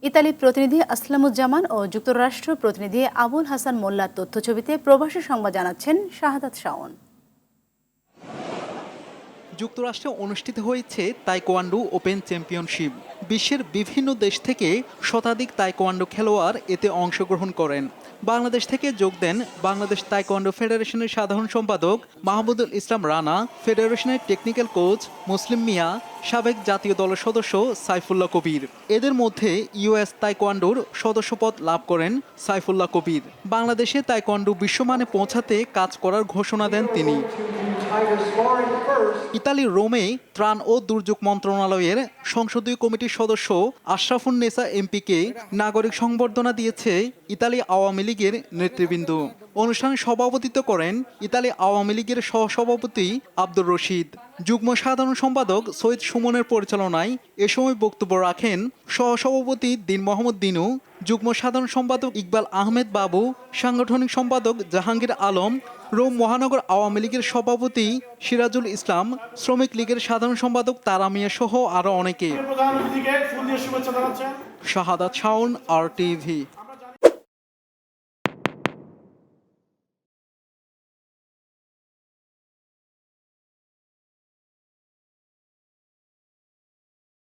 Italy প্রতিনিধি আসলামুজ্জামান ও যুক্তরাষ্ট্র প্রতিনিধি আবুল হাসান মোল্লার তথ্যছবিতে প্রবাসী সংবাদ জানাচ্ছেন শাহাদাত শাওন। যুক্তরাষ্ট্রে অনুষ্ঠিত হয়েছে তাইকোয়ান্ডো ওপেন চ্যাম্পিয়নশিপ। বিশ্বের বিভিন্ন দেশ থেকে শতাধিক তাইকোয়ান্ডো খেলোয়াড় এতে অংশগ্রহণ করেন। বাংলাদেশ থেকে যোগ দেন বাংলাদেশ তাইকোয়ান্ডো ফেডারেশনের সাধারণ সম্পাদক মাহমুদুল ইসলাম রানা, ফেডারেশনের টেকনিক্যাল কোচ মুসলিম মিয়া, সাবেক জাতীয় দলের সদস্য সাইফুল্লাহ কবির। এদের মধ্যে ইউএস তাইকোয়ান্ডোর সদস্যপদ লাভ করেন সাইফুল্লাহ কবির। বাংলাদেশে তাইকোয়ান্ডো বিশ্বমানে পৌঁছাতে কাজ করার ঘোষণা দেন তিনি। ইতালির রোমে ত্রাণ ও দুর্যোগ মন্ত্রণালয়ের সংসদীয় কমিটির সদস্য আশরাফুন নেসা এমপিকে নাগরিক সংবর্ধনা দিয়েছে ইতালি আওয়ামী লীগের নেতৃবৃন্দ। অনুষ্ঠানে সভাপতিত্ব করেন ইতালি আওয়ামী লীগের সহসভাপতি আব্দুর রশিদ। যুগ্ম সাধারণ সম্পাদক সৈয়দ সুমনের পরিচালনায় এ সময় বক্তব্য রাখেন সহসভাপতি দিন মোহাম্মদ দিনু, যুগ্ম সাধারণ সম্পাদক ইকবাল আহমেদ বাবু, সাংগঠনিক সম্পাদক জাহাঙ্গীর আলম, রোম মহানগর আওয়ামী লীগের সভাপতি সিরাজুল ইসলাম, শ্রমিক লীগের সাধারণ সম্পাদক তারা মিয়া সহ আরও অনেকে। শাহাদাত শাওন, RTV।